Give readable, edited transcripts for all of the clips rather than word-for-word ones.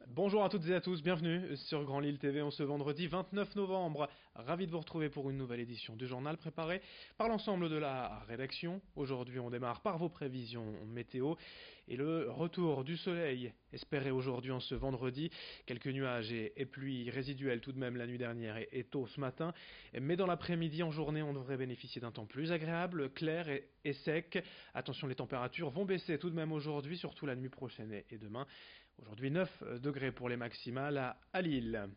Bonjour à toutes et à tous, bienvenue sur Grand Lille TV en ce vendredi 29 novembre. Ravi de vous retrouver pour une nouvelle édition du journal préparé par l'ensemble de la rédaction. Aujourd'hui on démarre par vos prévisions météo et le retour du soleil espéré aujourd'hui en ce vendredi. Quelques nuages et pluies résiduelles tout de même la nuit dernière et tôt ce matin. Mais dans l'après-midi en journée on devrait bénéficier d'un temps plus agréable, clair et sec. Attention, les températures vont baisser tout de même aujourd'hui, surtout la nuit prochaine et demain. Aujourd'hui 9 degrés pour les maximales à Lille.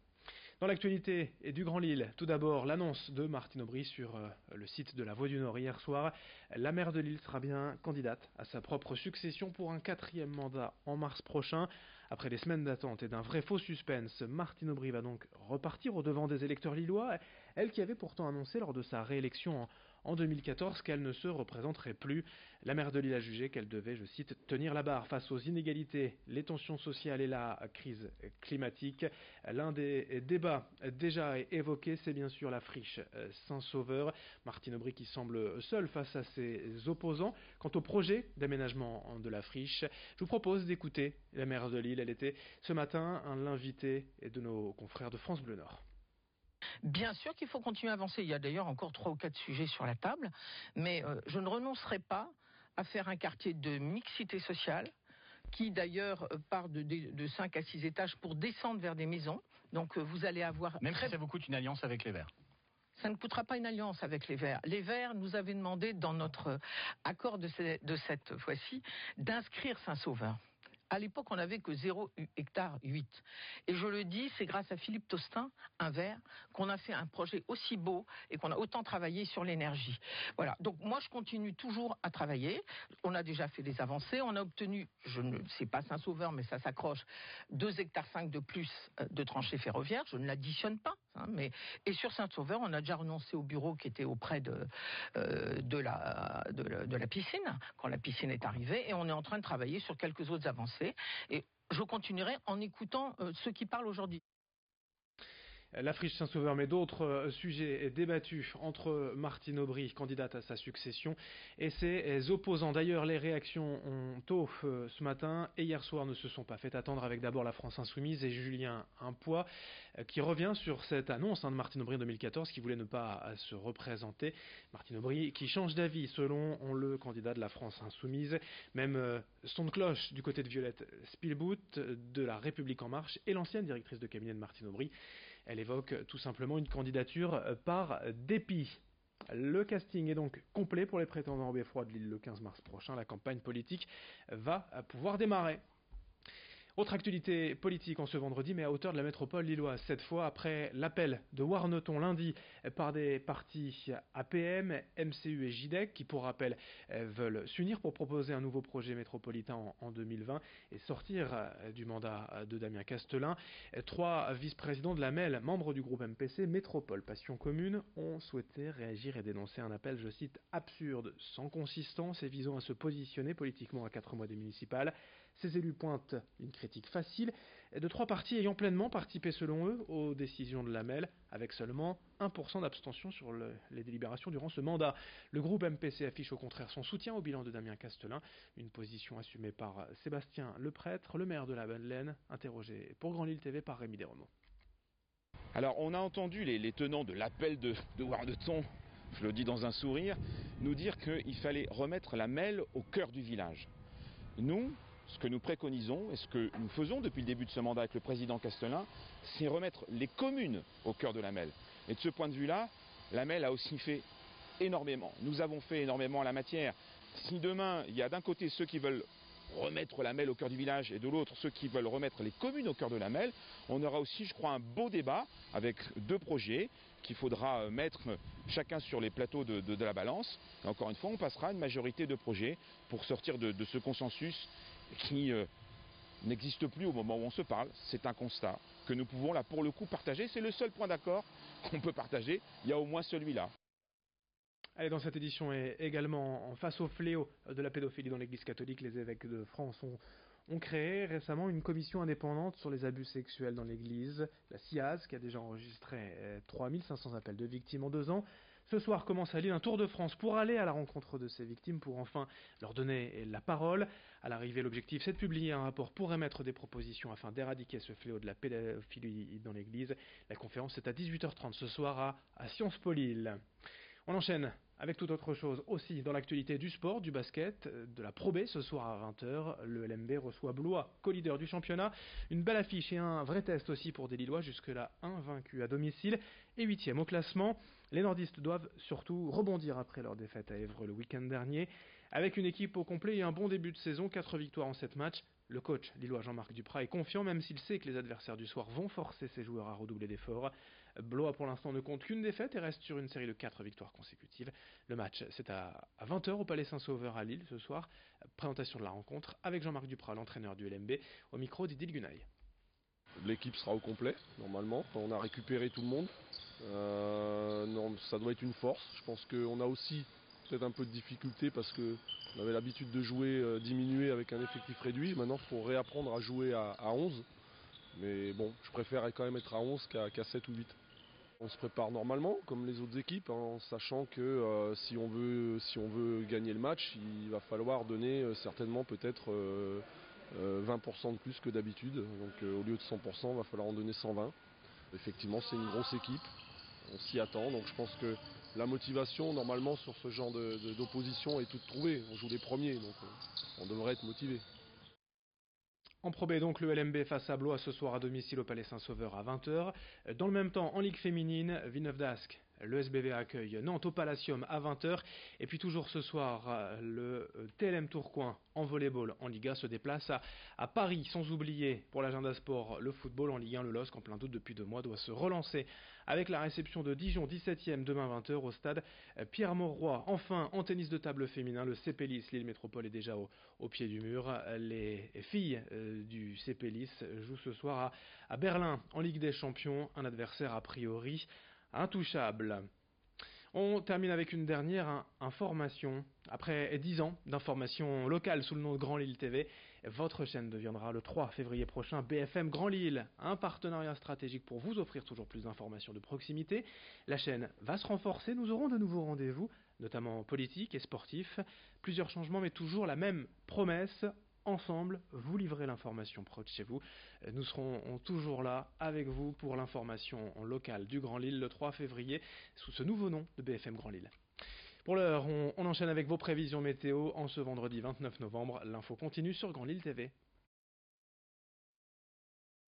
Dans l'actualité et du Grand Lille, tout d'abord l'annonce de Martine Aubry sur le site de la Voix du Nord hier soir. La maire de Lille sera bien candidate à sa propre succession pour un 4e mandat en mars prochain. Après des semaines d'attente et d'un vrai faux suspense, Martine Aubry va donc repartir au devant des électeurs lillois. Elle qui avait pourtant annoncé lors de sa réélection en 2014 qu'elle ne se représenterait plus. La maire de Lille a jugé qu'elle devait, je cite, tenir la barre face aux inégalités, les tensions sociales et la crise climatique. L'un des débats déjà évoqués, c'est bien sûr la friche Saint-Sauveur. Martine Aubry qui semble seule face à ses opposants. Quant au projet d'aménagement de la friche, je vous propose d'écouter la maire de Lille. Elle était ce matin l'invitée de nos confrères de France Bleu Nord. Bien sûr qu'il faut continuer à avancer. Il y a d'ailleurs encore 3 ou 4 sujets sur la table, mais je ne renoncerai pas à faire un quartier de mixité sociale qui d'ailleurs part de 5 à 6 étages pour descendre vers des maisons. Donc vous allez avoir... Même si ça vous coûte une alliance avec les Verts. Ça ne coûtera pas une alliance avec les Verts. Les Verts nous avaient demandé dans notre accord de cette fois-ci d'inscrire Saint-Sauveur. À l'époque, on n'avait que 0 hectare 8. Et je le dis, c'est grâce à Philippe Tostin, un Vert, qu'on a fait un projet aussi beau et qu'on a autant travaillé sur l'énergie. Voilà. Donc moi, je continue toujours à travailler. On a déjà fait des avancées. On a obtenu, je ne sais pas Saint-Sauveur, mais ça s'accroche, 2 hectares 5 de plus de tranchées ferroviaires. Je ne l'additionne pas. Et sur Saint-Sauveur, on a déjà renoncé au bureau qui était auprès de la piscine, quand la piscine est arrivée, et on est en train de travailler sur quelques autres avancées. Et je continuerai en écoutant ceux qui parlent aujourd'hui. La friche Saint-Sauveur, mais d'autres sujets débattus entre Martine Aubry, candidate à sa succession, et ses opposants. D'ailleurs, les réactions tôt ce matin et hier soir ne se sont pas fait attendre, avec d'abord la France Insoumise et Julien Impoix qui revient sur cette annonce de Martine Aubry en 2014 qui voulait ne pas se représenter. Martine Aubry qui change d'avis selon le candidat de la France Insoumise. Même son de cloche du côté de Violette Spielbout de la République En Marche et l'ancienne directrice de cabinet de Martine Aubry. Elle évoque tout simplement une candidature par dépit. Le casting est donc complet pour les prétendants au beffroi de Lille le 15 mars prochain. La campagne politique va pouvoir démarrer. Autre actualité politique en ce vendredi, mais à hauteur de la métropole lilloise. Cette fois, après l'appel de Warneton lundi par des partis APM, MCU et JDEC, qui pour rappel veulent s'unir pour proposer un nouveau projet métropolitain en 2020 et sortir du mandat de Damien Castelin. 3 vice-présidents de la MEL, membres du groupe MPC, Métropole Passion Commune, ont souhaité réagir et dénoncer un appel, je cite, absurde, sans consistance et visant à se positionner politiquement à 4 mois des municipales. Ces élus pointent une critique facile de 3 partis ayant pleinement participé selon eux aux décisions de la MEL, avec seulement 1% d'abstention sur les délibérations durant ce mandat. Le groupe MPC affiche au contraire son soutien au bilan de Damien Castelin, une position assumée par Sébastien Leprêtre, le maire de la Madeleine, interrogé pour Grand Lille TV par Rémi Desrenaud. Alors on a entendu les tenants de l'appel de Warneton, je le dis dans un sourire, nous dire qu'il fallait remettre la MEL au cœur du village. Nous, ce que nous préconisons et ce que nous faisons depuis le début de ce mandat avec le président Castelin, c'est remettre les communes au cœur de la MEL. Et de ce point de vue-là, la MEL a aussi fait énormément. Nous avons fait énormément en la matière. Si demain, il y a d'un côté ceux qui veulent remettre la MEL au cœur du village et de l'autre ceux qui veulent remettre les communes au cœur de la MEL, on aura aussi, je crois, un beau débat avec 2 projets qu'il faudra mettre chacun sur les plateaux de la balance. Et encore une fois, on passera à une majorité de projets pour sortir de ce consensus qui n'existe plus au moment où on se parle. C'est un constat que nous pouvons là pour le coup partager. C'est le seul point d'accord qu'on peut partager. Il y a au moins celui-là. Allez, dans cette édition et également face au fléau de la pédophilie dans l'Église catholique, les évêques de France ont créé récemment une commission indépendante sur les abus sexuels dans l'Église, la CIAZ, qui a déjà enregistré 3500 appels de victimes en 2 ans. Ce soir commence à Lille un Tour de France pour aller à la rencontre de ces victimes, pour enfin leur donner la parole. À l'arrivée, l'objectif c'est de publier un rapport pour émettre des propositions afin d'éradiquer ce fléau de la pédophilie dans l'église. La conférence est à 18h30 ce soir à Sciences Po Lille. On enchaîne avec toute autre chose aussi dans l'actualité du sport, du basket, de la Pro B ce soir à 20h. Le LMB reçoit Blois, co-leader du championnat. Une belle affiche et un vrai test aussi pour des Lillois, jusque-là invaincus à domicile et 8e au classement. Les nordistes doivent surtout rebondir après leur défaite à Évreux le week-end dernier. Avec une équipe au complet et un bon début de saison, 4 victoires en 7 matchs. Le coach lillois Jean-Marc Duprat est confiant, même s'il sait que les adversaires du soir vont forcer ses joueurs à redoubler d'efforts. Blois pour l'instant ne compte qu'une défaite et reste sur une série de 4 victoires consécutives. Le match c'est à 20h au Palais Saint-Sauveur à Lille ce soir. Présentation de la rencontre avec Jean-Marc Duprat, l'entraîneur du LMB, au micro d'Idil Gunaï. L'équipe sera au complet normalement, on a récupéré tout le monde. Non, ça doit être une force. Je pense qu'on a aussi peut-être un peu de difficulté parce qu'on avait l'habitude de jouer diminué avec un effectif réduit. Maintenant il faut réapprendre à jouer à 11. Mais bon, je préfère quand même être à 11 qu'à 7 ou 8. On se prépare normalement, comme les autres équipes, en sachant que si on veut gagner le match, il va falloir donner certainement peut-être 20% de plus que d'habitude. Donc au lieu de 100%, il va falloir en donner 120. Effectivement, c'est une grosse équipe, on s'y attend. Donc je pense que la motivation, normalement, sur ce genre d'opposition est toute trouvée. On joue les premiers, donc on devrait être motivé. En Pro B donc, le LMB face à Blois ce soir à domicile au Palais Saint-Sauveur à 20h. Dans le même temps, en Ligue féminine, Villeneuve d'Ascq, le SBV accueille Nantes au Palacium à 20h. Et puis toujours ce soir, le TLM Tourcoing en volleyball en Liga se déplace à Paris. Sans oublier pour l'agenda sport le football en Ligue 1. Le LOSC en plein doute depuis 2 mois doit se relancer avec la réception de Dijon 17e demain 20h au stade Pierre-Mauroy. Enfin, en tennis de table féminin, le CP Lille Métropole est déjà au pied du mur. Les filles du CP Lille jouent ce soir à Berlin en Ligue des Champions, un adversaire a priori intouchable. On termine avec une dernière information. Après 10 ans d'information locale sous le nom de Grand Lille TV, votre chaîne deviendra le 3 février prochain BFM Grand Lille, un partenariat stratégique pour vous offrir toujours plus d'informations de proximité. La chaîne va se renforcer, nous aurons de nouveaux rendez-vous, notamment politiques et sportifs. Plusieurs changements mais toujours la même promesse. Ensemble, vous livrez l'information proche de chez vous. Nous serons toujours là avec vous pour l'information locale du Grand Lille le 3 février sous ce nouveau nom de BFM Grand Lille. Pour l'heure, on enchaîne avec vos prévisions météo en ce vendredi 29 novembre. L'info continue sur Grand Lille TV.